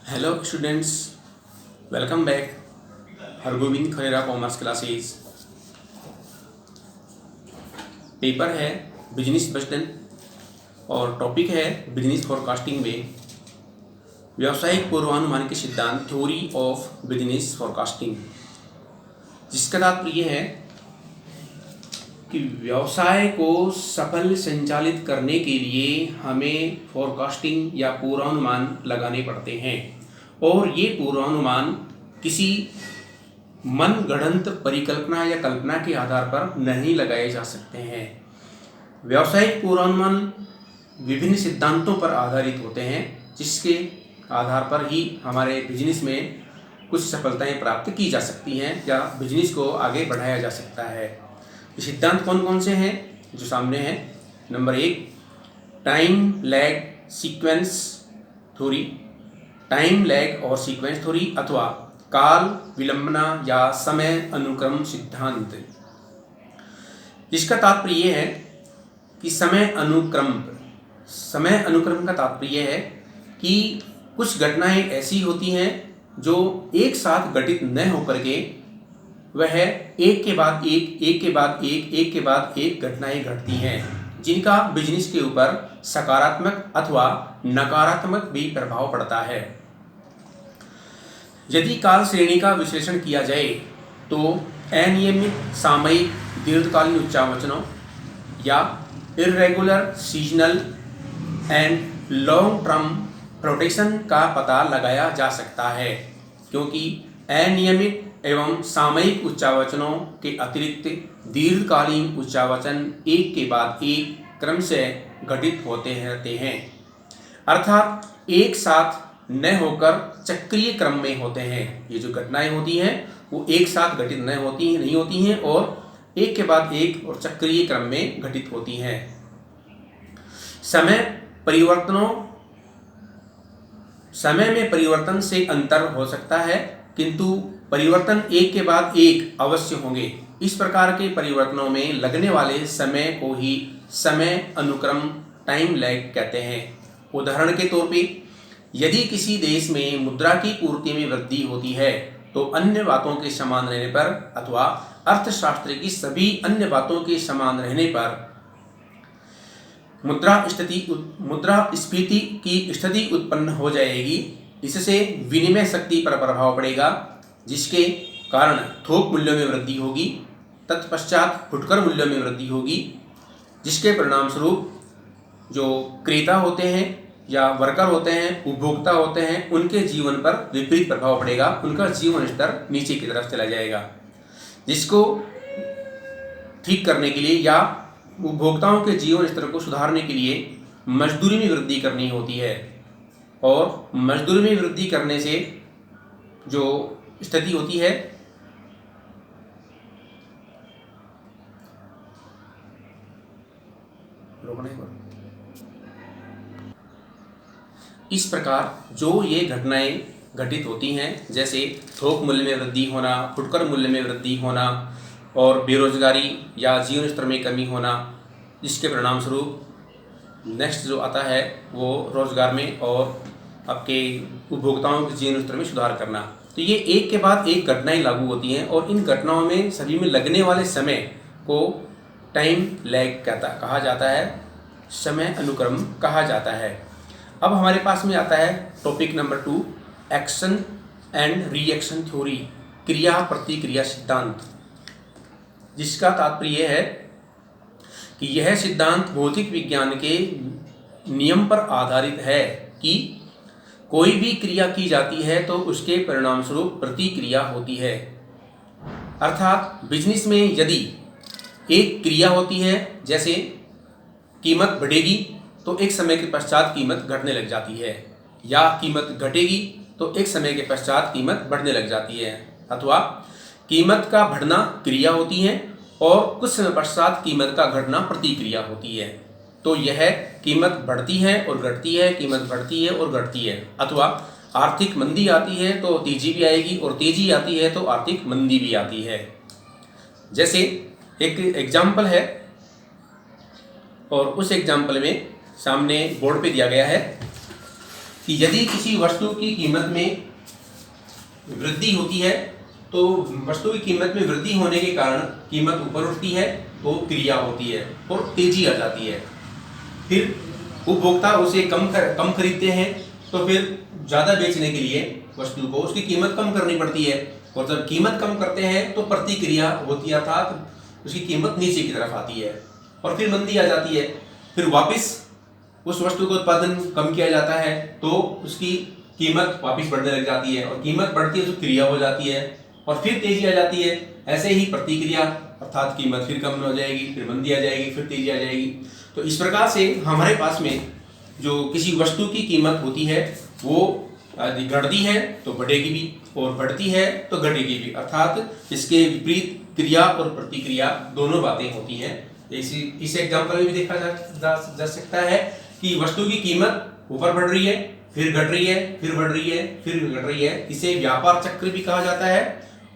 Hello students, welcome back Hargovind Kharera commerce classes. Paper है business बजटन और टॉपिक है बिजनेस फॉरकास्टिंग में व्यावसायिक पूर्वानुमान के सिद्धांत, थ्योरी ऑफ बिजनेस फॉरकास्टिंग, जिसका तात्पर्य है कि व्यवसाय को सफल संचालित करने के लिए हमें फॉरकास्टिंग या पूर्वानुमान लगाने पड़ते हैं और ये पूर्वानुमान किसी मनगढ़ंत परिकल्पना या कल्पना के आधार पर नहीं लगाए जा सकते हैं। व्यावसायिक पूर्वानुमान विभिन्न सिद्धांतों पर आधारित होते हैं, जिसके आधार पर ही हमारे बिजनेस में कुछ सफलताएं प्राप्त की जा सकती हैं या बिजनेस को आगे बढ़ाया जा सकता है। ये सिद्धांत कौन कौन से हैं जो सामने हैं? Number 1, time lag sequence theory, time lag और सीक्वेंस थ्योरी अथवा काल विलंबना या समय अनुक्रम सिद्धांत। इसका तात्पर्य है कि समय अनुक्रम का तात्पर्य है कि कुछ घटनाएं ऐसी होती हैं जो एक साथ घटित न होकर के वह एक के बाद एक घटनाएं घटती हैं, जिनका बिजनेस के ऊपर सकारात्मक अथवा नकारात्मक भी प्रभाव पड़ता है। यदि काल श्रेणी का विश्लेषण किया जाए तो अनियमित सामयिक दीर्घकालीन उच्चावचनों या irregular seasonal and long term protection का पता लगाया जा सकता है, क्योंकि अनियमित एवं सामयिक उच्चावचनों के अतिरिक्त दीर्घकालीन उच्चावचन एक के बाद एक क्रम से घटित होते रहते हैं, अर्थात एक साथ न होकर चक्रीय क्रम में होते हैं। ये जो घटनाएं होती हैं वो एक साथ घटित नहीं होती हैं और एक के बाद एक और चक्रीय क्रम में घटित होती हैं। समय में परिवर्तन से अंतर हो सकता है, किंतु परिवर्तन एक के बाद एक अवश्य होंगे। इस प्रकार के परिवर्तनों में लगने वाले समय को ही समय अनुक्रम टाइम लैग कहते हैं। उदाहरण के तौर पे यदि किसी देश में मुद्रा की पूर्ति में वृद्धि होती है तो अन्य बातों के समान रहने पर अथवा अर्थशास्त्र की सभी अन्य बातों के समान रहने पर मुद्रास्फीति की स्थिति उत्पन्न हो जाएगी। इससे विनिमय शक्ति पर प्रभाव पड़ेगा, जिसके कारण थोक मूल्यों में वृद्धि होगी, तत्पश्चात फुटकर मूल्यों में वृद्धि होगी, जिसके परिणाम स्वरूप जो क्रेता होते हैं या वर्कर होते हैं, उपभोक्ता होते हैं, उनके जीवन पर विपरीत प्रभाव पड़ेगा, उनका जीवन स्तर नीचे की तरफ चला जाएगा, जिसको ठीक करने के लिए या उपभोक्ताओं के जीवन स्तर को सुधारने के लिए मजदूरी में वृद्धि करनी होती है। और मजदूरी में वृद्धि करने से जो स्थिति होती है इस प्रकार जो ये घटनाएं घटित होती हैं, जैसे थोक मूल्य में वृद्धि होना, फुटकर मूल्य में वृद्धि होना और बेरोजगारी या जीवन स्तर में कमी होना, जिसके परिणाम स्वरूप नेक्स्ट जो आता है वो रोजगार में और आपके उपभोक्ताओं के जीवन स्तर में सुधार करना। तो ये एक के बाद एक घटनाएं लागू होती हैं और इन घटनाओं में सभी में लगने वाले समय को टाइम लैग कहा जाता है, समय अनुक्रम कहा जाता है। अब हमारे पास में आता है topic number 2, action and reaction theory, क्रिया प्रतिक्रिया सिद्धांत, जिसका तात्पर्य है कि यह सिद्धांत भौतिक विज्ञान के नियम पर आधारित है कि कोई भी क्रिया की जाती है तो उसके परिणाम स्वरूप प्रतिक्रिया होती है। अर्थात बिजनेस में यदि एक क्रिया होती है, जैसे कीमत बढ़ेगी तो एक समय के पश्चात कीमत घटने लग जाती है, या कीमत घटेगी तो एक समय के पश्चात कीमत बढ़ने लग जाती है, अथवा कीमत का बढ़ना क्रिया होती है और कुछ समय पश्चात कीमत का घटना प्रतिक्रिया होती है। तो यह कीमत बढ़ती है और घटती है, कीमत बढ़ती है और घटती है, अथवा आर्थिक मंदी आती है तो तेजी भी आएगी और तेजी आती है तो आर्थिक मंदी भी आती है। जैसे एक एग्जाम्पल है और उस एग्जाम्पल में सामने बोर्ड पे दिया गया है कि यदि किसी वस्तु की कीमत में वृद्धि होती है तो वस्तु की कीमत में वृद्धि होने के कारण कीमत ऊपर उठती है तो क्रिया होती है और तेजी आ जाती है। फिर उपभोक्ता उसे कम खरीदते हैं तो फिर ज़्यादा बेचने के लिए वस्तु को उसकी कीमत कम करनी पड़ती है, और जब कीमत कम करते हैं तो प्रतिक्रिया होती है, अर्थात उसकी कीमत नीचे की तरफ आती है और फिर मंदी आ जाती है। फिर वापस उस वस्तु का उत्पादन कम किया जाता है तो उसकी कीमत वापस बढ़ने लग जाती है, और कीमत बढ़ती है तो क्रिया हो जाती है और फिर तेजी आ जाती है। ऐसे ही प्रतिक्रिया अर्थात कीमत फिर कम हो जाएगी, फिर मंदी आ जाएगी, फिर तेजी आ जाएगी। तो इस प्रकार से हमारे पास में जो किसी वस्तु की कीमत होती है वो यदि घटती है तो बढ़ेगी भी और बढ़ती है तो घटेगी भी, अर्थात इसके विपरीत क्रिया और प्रतिक्रिया दोनों बातें होती हैं। इस एग्जाम्पल में भी देखा जा सकता है कि वस्तु की कीमत ऊपर बढ़ रही है, फिर घट रही है, फिर बढ़ रही है, फिर घट रही है। इसे व्यापार चक्र भी कहा जाता है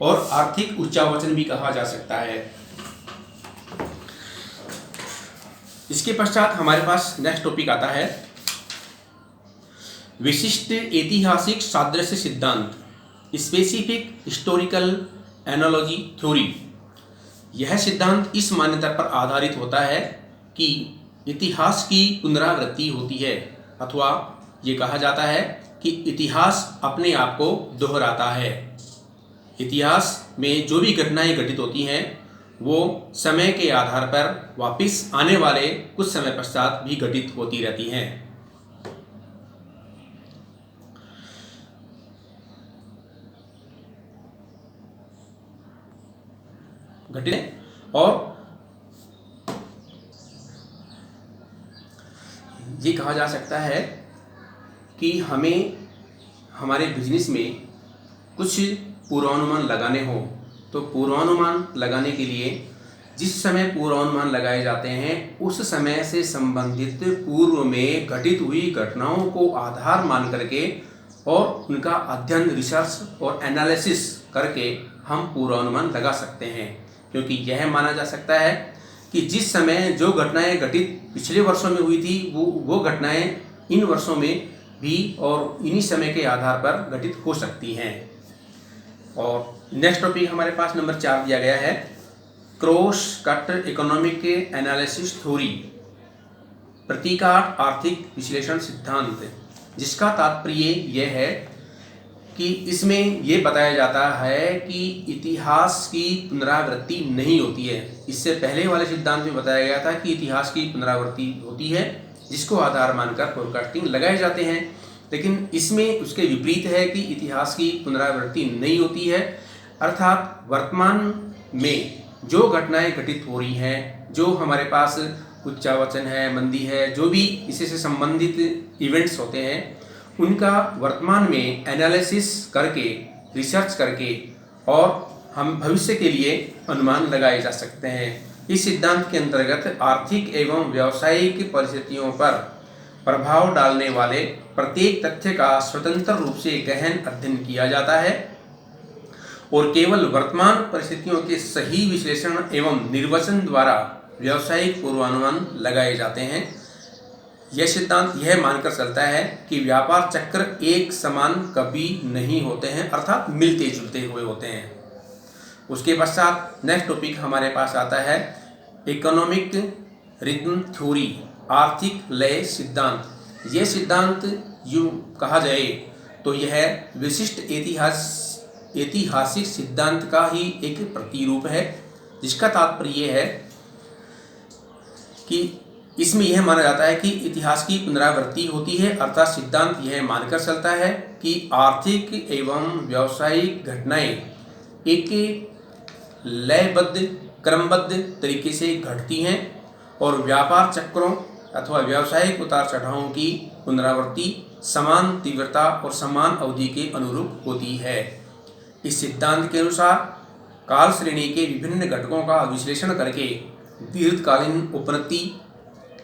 और आर्थिक उच्चावचन भी कहा जा सकता है। इसके पश्चात हमारे पास नेक्स्ट टॉपिक आता है विशिष्ट ऐतिहासिक सादृश्य सिद्धांत, स्पेसिफिक हिस्टोरिकल एनालॉजी थ्योरी। यह सिद्धांत इस मान्यता पर आधारित होता है कि इतिहास की पुनरावृत्ति होती है, अथवा ये कहा जाता है कि इतिहास अपने आप को दोहराता है। इतिहास में जो भी घटनाएं घटित होती हैं वो समय के आधार पर वापस आने वाले कुछ समय पश्चात भी घटित होती रहती हैं। और ये कहा जा सकता है कि हमें हमारे बिजनेस में कुछ पूर्वानुमान लगाने हो तो पूर्वानुमान लगाने के लिए जिस समय पूर्वानुमान लगाए जाते हैं उस समय से संबंधित पूर्व में घटित हुई घटनाओं को आधार मान करके और उनका अध्ययन, रिसर्च और एनालिसिस करके हम पूर्वानुमान लगा सकते हैं। क्योंकि यह माना जा सकता है कि जिस समय जो घटनाएं घटित पिछले वर्षों में हुई थी वो घटनाएं इन वर्षों में भी और इन्हीं समय के आधार पर घटित हो सकती हैं। और नेक्स्ट टॉपिक हमारे पास नंबर 4 दिया गया है cross cut economic analysis theory, प्रतीकात्मक आर्थिक विश्लेषण सिद्धांत, जिसका तात्पर्य यह है कि इसमें ये बताया जाता है कि इतिहास की पुनरावृत्ति नहीं होती है। इससे पहले वाले सिद्धांत में बताया गया था कि इतिहास की पुनरावृत्ति होती है जिसको आधार मानकर फोरकास्टिंग लगाए जाते हैं, लेकिन इसमें उसके विपरीत है कि इतिहास की पुनरावृत्ति नहीं होती है। अर्थात वर्तमान में जो घटनाएं घटित हो रही हैं, जो हमारे पास उच्चावचन है, मंदी है, जो भी इसी से संबंधित इवेंट्स होते हैं उनका वर्तमान में एनालिसिस करके, रिसर्च करके और हम भविष्य के लिए अनुमान लगाए जा सकते हैं। इस सिद्धांत के अंतर्गत आर्थिक एवं व्यावसायिक परिस्थितियों पर प्रभाव डालने वाले प्रत्येक तथ्य का स्वतंत्र रूप से गहन अध्ययन किया जाता है और केवल वर्तमान परिस्थितियों के सही विश्लेषण एवं निर्वचन द्वारा व्यावसायिक पूर्वानुमान लगाए जाते हैं। यह सिद्धांत यह मानकर चलता है कि व्यापार चक्र एक समान कभी नहीं होते हैं, अर्थात मिलते जुलते हुए होते हैं। उसके पश्चात नेक्स्ट टॉपिक हमारे पास आता है इकोनॉमिक रिदम थ्योरी, आर्थिक लय सिद्धांत। यह सिद्धांत यूँ कहा जाए तो यह विशिष्ट ऐतिहासिक सिद्धांत का ही एक प्रतिरूप है, जिसका तात्पर्य है कि इसमें यह माना जाता है कि इतिहास की पुनरावृत्ति होती है। अर्थात सिद्धांत यह मानकर चलता है कि आर्थिक एवं व्यावसायिक घटनाएं एक लयबद्ध, क्रमबद्ध तरीके से घटती हैं और व्यापार चक्रों अथवा व्यावसायिक उतार चढ़ावों की पुनरावृत्ति समान तीव्रता और समान अवधि के अनुरूप होती है। इस सिद्धांत के अनुसार काल श्रेणी के विभिन्न घटकों का विश्लेषण करके दीर्घकालीन उपनति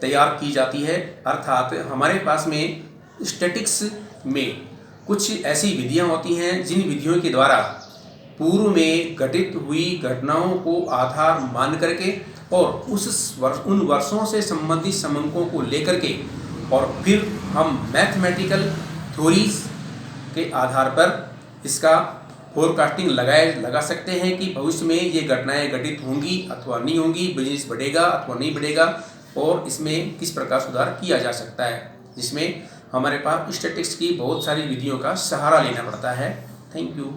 तैयार की जाती है। अर्थात हमारे पास में स्टैटिक्स में कुछ ऐसी विधियां होती हैं जिन विधियों के द्वारा पूर्व में घटित हुई घटनाओं को आधार मान करके और उन वर्षों से संबंधित समंकों को लेकर के और फिर हम मैथमेटिकल थ्योरीज के आधार पर इसका फोरकास्टिंग लगा सकते हैं कि भविष्य में ये घटनाएं घटित होंगी अथवा नहीं होंगी, बिजनेस बढ़ेगा अथवा नहीं बढ़ेगा, और इसमें किस प्रकार सुधार किया जा सकता है, जिसमें हमारे पास स्टैटिस्टिक्स की बहुत सारी विधियों का सहारा लेना पड़ता है। Thank you.